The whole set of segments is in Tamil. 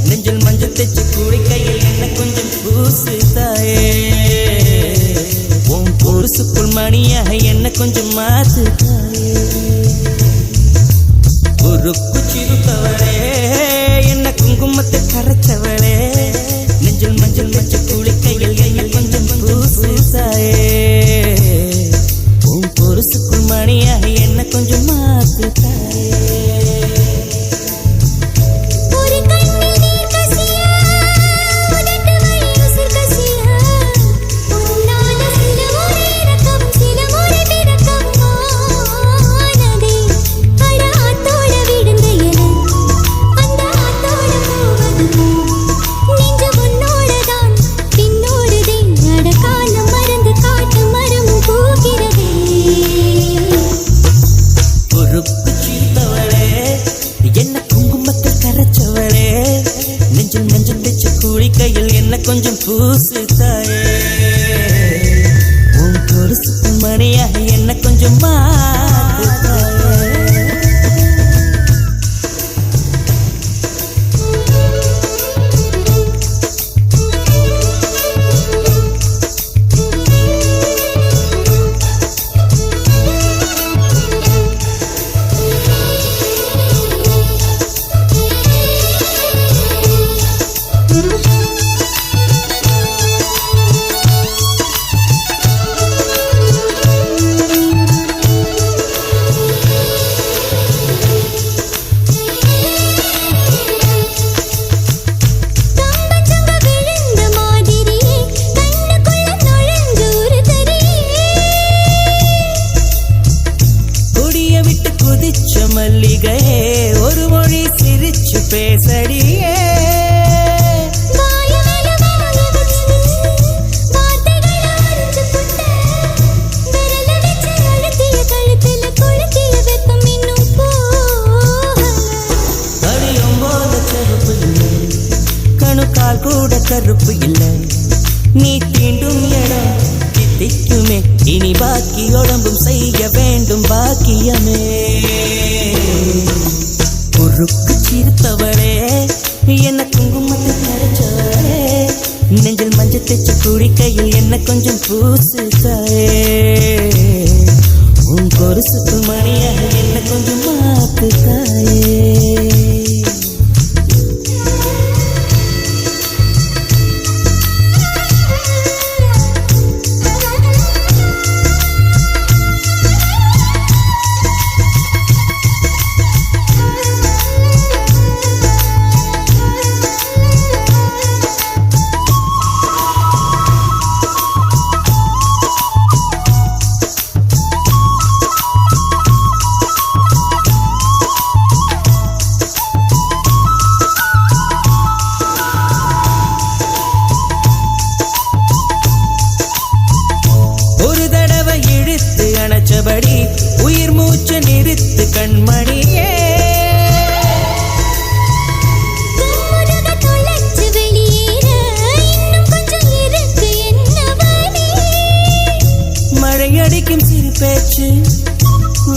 நெஞ்சில் மஞ்சள் தைச்சு குளிக்கையில் என்ன கொஞ்சம் பூசு தாயே. உன் பொருசுக்குள் மணியாக என்ன கொஞ்சம் மாத்து தாயே. ஒரு குச்சிருத்தவளே என்ன குங்குமத்தை கரைச்சவளே, நெஞ்சில் மஞ்சள் தைச்சு குளிக்கையில் என்ன கொஞ்சம் பூசு தாயே. உன் பொருசுக்குள் மணியாக என்ன கொஞ்சம் மாத்து தாயே. குளிக்கையில் என்ன கொஞ்சம் பூசு தாயே. உன் பொருசுக்கு மணியாக என்ன கொஞ்சம் மாத்து தாயே. மல்லிகையே ஒரு மொழி சிரிச்சு பேசடியே. கணுக்கால் கூட கருப்பு இல்லை, நீ தீண்டும் இடம் தித்திக்குமே. இனி பாக்கி உடம்பும் செய்ய வேண்டும் பாக்கியமே. பொறுக்கு சிரித்தவளே என்ன குங்குமத்தை கரைச்சவளே, நெஞ்சில் மஞ்சள் தைச்சு குளிக்கையில் என்ன கொஞ்சம் பூசு தாயே. உன் கொலுசுக்கு மணியாக என்ன கொஞ்சம் மாத்து தாயே. அணைச்சபடி உயிர் மூச்சு நிறுத்து கண்மணியே. மழை அடிக்கும் சிறு பேச்சு,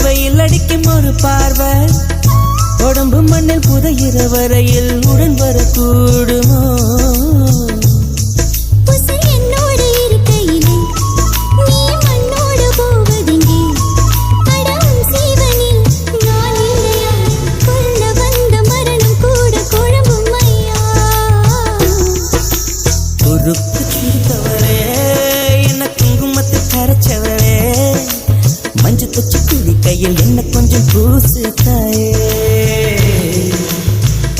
வெயில் அடிக்கும் ஒரு பார்வை, உடம்பு மண்ணில் புதையிற வரையில் உடன் வரக்கூடுமோ. என்ன குங்குமத்தை கரைச்சவளே, மஞ்சள் தைச்சு குளிக்கையில் என்ன கொஞ்சம் பூசு தாயே.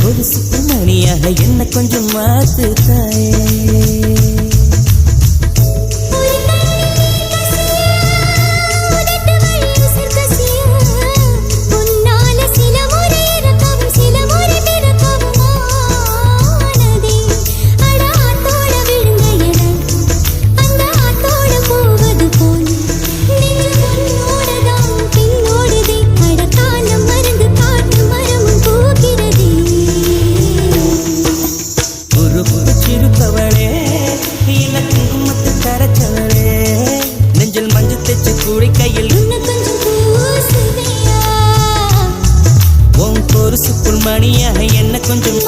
ஒரு சுப்பு மணியாக என்ன கொஞ்சம் மாத்து தாயே. சிரிப்பவளே என்ன கொஞ்சம்